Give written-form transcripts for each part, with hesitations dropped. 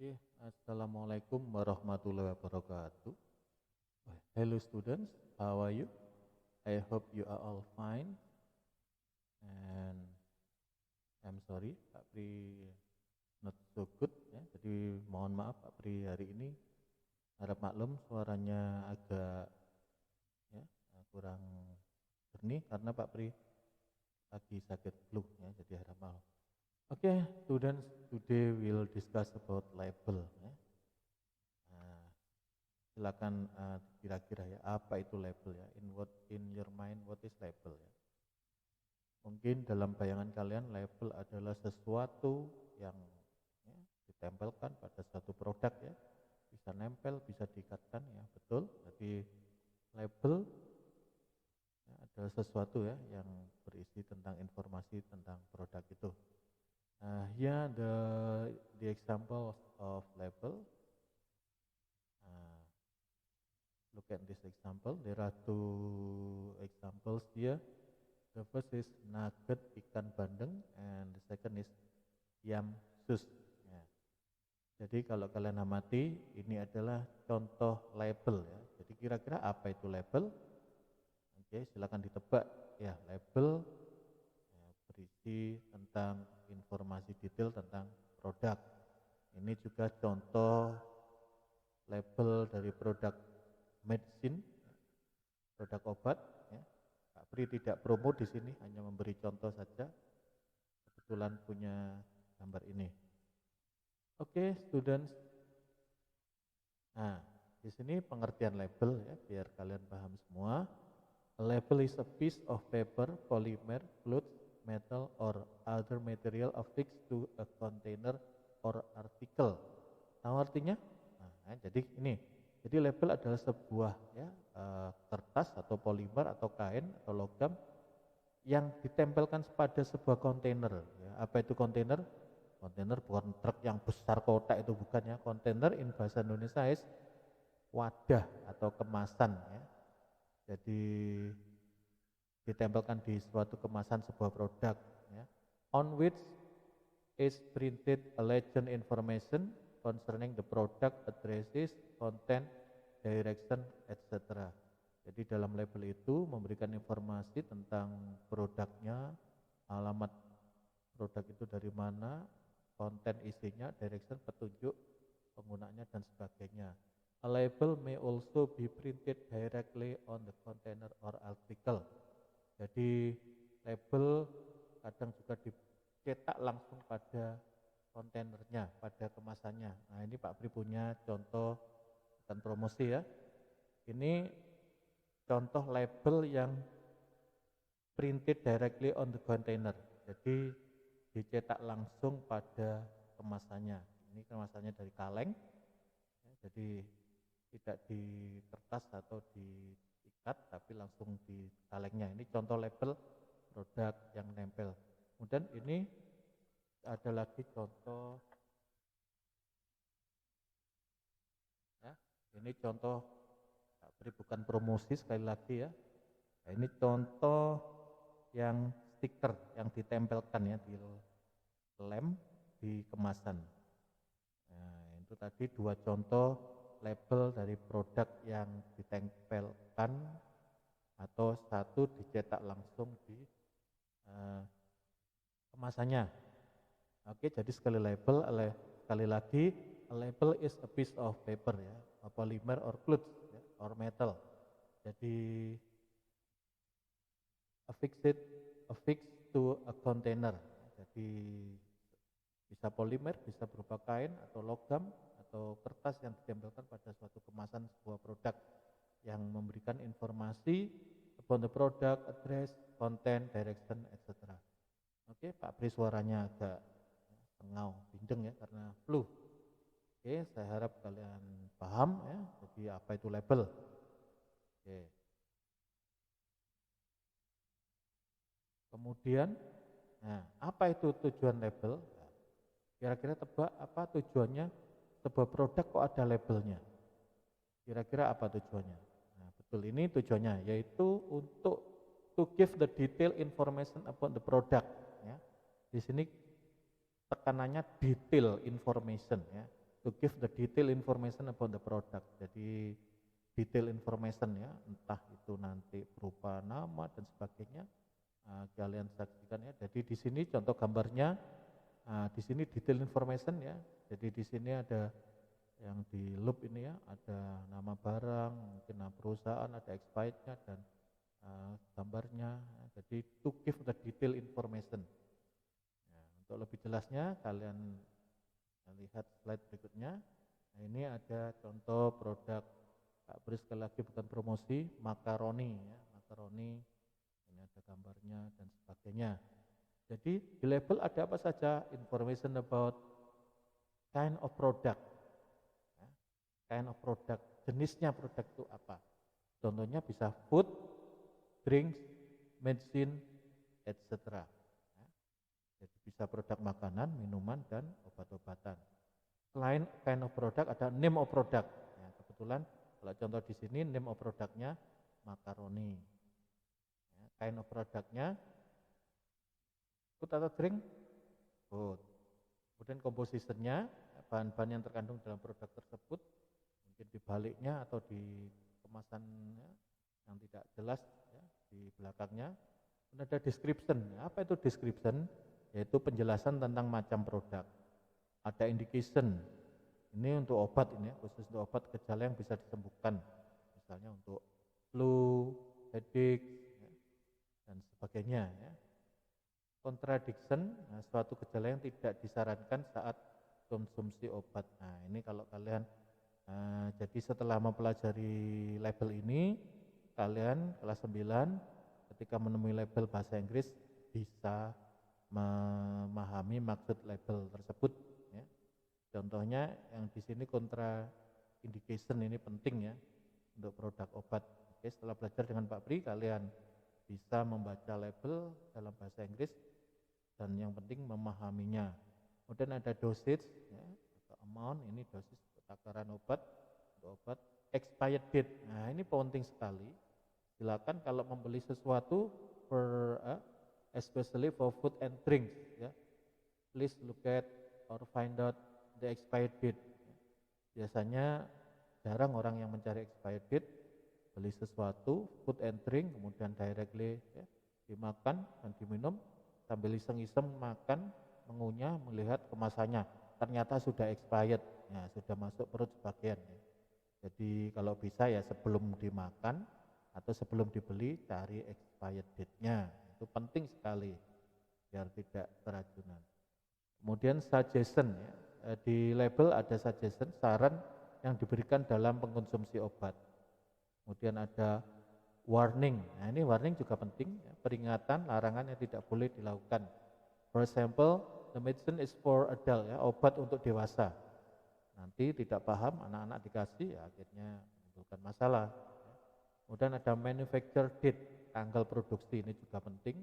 Okay. Assalamualaikum warahmatullahi wabarakatuh. Hello students, how are you? I hope you are all fine. And I'm sorry, Pak Pri not so good ya. Jadi mohon maaf Pak Pri hari ini. Harap maklum suaranya agak ya kurang jernih karena Pak Pri lagi sakit flu ya. Jadi harap maklum. Okay, students, today we'll discuss about label ya. Silakan kira-kira ya apa itu label ya, in your mind what is label ya. Mungkin dalam bayangan kalian label adalah sesuatu yang ya, ditempelkan pada suatu produk ya, bisa nempel bisa diikatkan ya, betul. Jadi label ya, adalah sesuatu ya yang berisi tentang informasi tentang produk itu. Here the example of label. Look at this example. There are two examples here. The first is nugget ikan bandeng and the second is yam sus. Ya. Jadi kalau kalian amati ini adalah contoh label ya. Jadi kira-kira apa itu label? Oke, silakan ditebak ya. Label ya, berisi tentang informasi detail tentang produk. Ini juga contoh label dari produk medicine, produk obat. Ya. Pak Pri tidak promo di sini, hanya memberi contoh saja. Kebetulan punya gambar ini. Oke, students. Nah, di sini pengertian label ya, biar kalian paham semua. A label is a piece of paper, polymer, cloth, metal, or other material affixed to a container or article. Tahu artinya? Nah, jadi ini. Jadi label adalah sebuah ya, kertas atau polimer atau kain atau logam yang ditempelkan pada sebuah kontainer. Ya. Apa itu kontainer? Kontainer bukan truk yang besar kotak itu bukan ya. Kontainer in bahasa Indonesia is wadah atau kemasan. Ya. Jadi ditempelkan di suatu kemasan sebuah produk. Ya. On which is printed a legend information concerning the product, addresses, content, direction, etc. Jadi dalam label itu memberikan informasi tentang produknya, alamat produk itu dari mana, konten isinya, direction, petunjuk penggunanya dan sebagainya. A label may also be printed directly on the container or article. Jadi label kadang juga dicetak langsung pada kontainernya, pada kemasannya. Nah ini Pak Pri punya contoh bukan promosi ya. Ini contoh label yang printed directly on the container. Jadi dicetak langsung pada kemasannya. Ini kemasannya dari kaleng. Ya, jadi tidak di kertas atau diikat tapi langsung di kalengnya. Ini contoh label produk yang nempel. Kemudian ini ada lagi contoh ya, ini contoh beri bukan promosi sekali lagi ya. Nah, ini contoh yang stiker yang ditempelkan ya di lem di kemasan. Nah, itu tadi dua contoh label dari produk yang ditempelkan atau satu dicetak langsung di kemasannya. Oke, jadi sekali lagi, a label is a piece of paper ya, a polymer or cloth ya, or metal. Jadi affixed to a container. Jadi bisa polimer, bisa berupa kain atau logam atau kertas yang ditempelkan pada suatu kemasan sebuah produk yang memberikan informasi about the product, address, content, direction, etc. Oke, Pak Pri suaranya agak tengau, bindeng ya karena flu. Oke, saya harap kalian paham ya. Jadi apa itu label? Oke. Kemudian, nah apa itu tujuan label? Kira-kira tebak apa tujuannya sebuah produk kok ada labelnya? Kira-kira apa tujuannya? Nah, betul ini tujuannya yaitu untuk to give the detailed information about the product. Ya. Di sini tekanannya detail information ya. to give the detail information about the product. Jadi detail information ya, entah itu nanti berupa nama dan sebagainya, kalian saksikan ya. Jadi di sini contoh gambarnya, di sini detail information ya. Jadi di sini ada yang di loop ini ya, ada nama barang, mungkin nama perusahaan, ada expirednya dan gambarnya. Jadi to give the detail information. Ya, untuk lebih jelasnya kalian lihat slide berikutnya. Nah, ini ada contoh produk Pak Beri, sekali lagi bukan promosi, makaroni ya, makaroni. Ini ada gambarnya dan sebagainya. Jadi di label ada apa saja? Information about kind of product. Kind of product, jenisnya produk itu apa? Contohnya bisa food, drinks, medicine, etc. Jadi bisa produk makanan, minuman, dan obat-obatan. Selain kind of product ada name of product. Ya, kebetulan kalau contoh di sini name of produknya makaroni. Ya, kind of produknya food atau drink? Food. Kemudian compositionnya, bahan-bahan yang terkandung dalam produk tersebut, mungkin di baliknya atau di kemasannya yang tidak jelas ya, di belakangnya. Dan ada description. Apa itu description? Yaitu penjelasan tentang macam produk. Ada indication. Ini untuk obat ini, khusus untuk obat gejala yang bisa disembuhkan. Misalnya untuk flu, headache, ya, dan sebagainya. Ya. Contradiction, suatu gejala yang tidak disarankan saat konsumsi obat. Nah ini kalau kalian jadi setelah mempelajari label ini, kalian kelas 9 ketika menemui label bahasa Inggris bisa memahami maksud label tersebut. Ya. Contohnya yang di sini contraindication ini penting ya untuk produk obat. Oke, setelah belajar dengan Pak Pri, kalian bisa membaca label dalam bahasa Inggris dan yang penting memahaminya. Kemudian ada dosage, ya, atau amount, ini dosis takaran obat, obat expired date. Nah ini penting sekali. Silakan kalau membeli sesuatu especially for food and drinks, ya, please look at or find out the expired date. Biasanya jarang orang yang mencari expired date, beli sesuatu food and drink kemudian directly ya, dimakan dan diminum sambil iseng-iseng makan, mengunyah, melihat kemasannya, ternyata sudah expired. Ya, sudah masuk perut sebagian ya. Jadi kalau bisa ya sebelum dimakan atau sebelum dibeli cari expired date-nya. Itu penting sekali biar tidak keracunan. Kemudian suggestion ya. Di label ada suggestion, saran yang diberikan dalam pengkonsumsi obat. Kemudian ada warning. Nah, ini warning juga penting ya. Peringatan, larangan yang tidak boleh dilakukan. For example, the medicine is for adult ya, obat untuk dewasa. Nanti tidak paham, anak-anak dikasih, ya akhirnya menimbulkan masalah. Kemudian ada manufacture date, tanggal produksi, ini juga penting.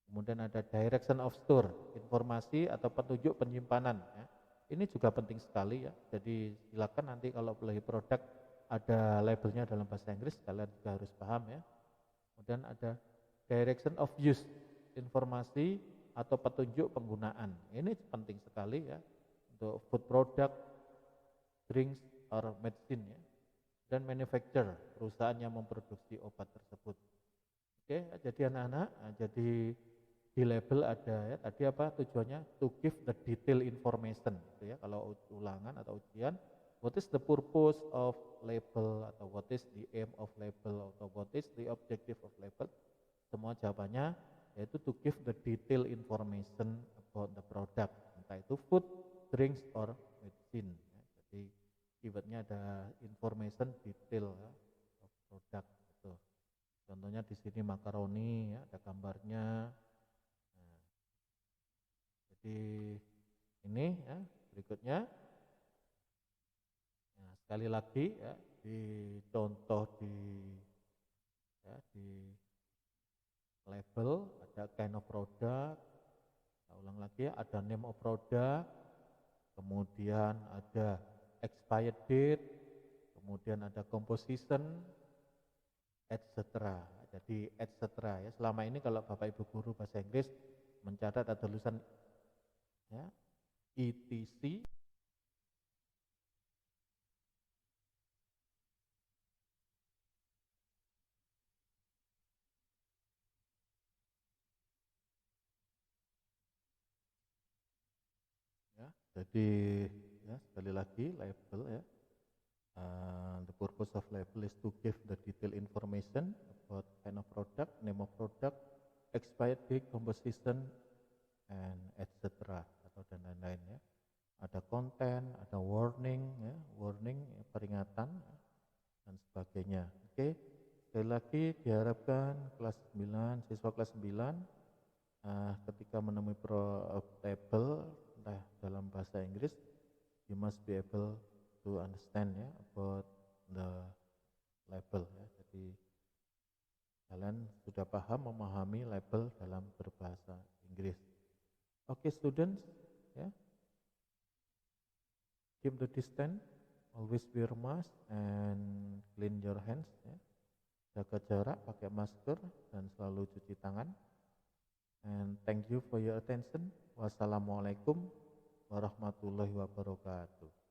Kemudian ada direction of store, informasi atau petunjuk penyimpanan. Ya. Ini juga penting sekali ya. Jadi silakan nanti kalau beli produk ada labelnya dalam bahasa Inggris, kalian juga harus paham ya. Kemudian ada direction of use, informasi atau petunjuk penggunaan. Ini penting sekali ya untuk food product, drinks or medicine ya, dan manufacturer, perusahaan yang memproduksi obat tersebut. Oke, jadi anak-anak, jadi di label ada ya, tadi apa tujuannya? To give the detail information, gitu ya. Kalau ulangan atau ujian, what is the purpose of label atau what is the aim of label atau what is the objective of label? Semua jawabannya yaitu to give the detail information about the product, entah itu food, drinks or medicine. Ya. Jadi keywordnya ada information detail ya, of product gitu. Contohnya di sini makaroni ya, ada gambarnya. Nah, jadi ini ya berikutnya. Nah, sekali lagi ya di contoh di label ada kind of product. Saya ulang lagi ya, ada name of product, kemudian ada expired date, kemudian ada composition, etc. Jadi etc. ya. Selama ini kalau Bapak Ibu guru bahasa Inggris mencatat ada tulisan ya, ETC Jadi ya sekali lagi label ya. The purpose of label is to give the detailed information about kind of product, name of product, expired date, composition, and etc. atau dan lain-lain ya. Ada konten, ada warning ya, peringatan ya, dan sebagainya. Oke. Sekali lagi diharapkan kelas 9, siswa kelas 9 ketika menemui label entah dalam bahasa Inggris, you must be able to understand ya about the label ya. Jadi kalian sudah paham memahami label dalam berbahasa Inggris. Oke, students ya. Keep the distance, always wear mask and clean your hands ya. Jaga jarak, pakai masker dan selalu cuci tangan. And thank you for your attention. Wassalamualaikum warahmatullahi wabarakatuh.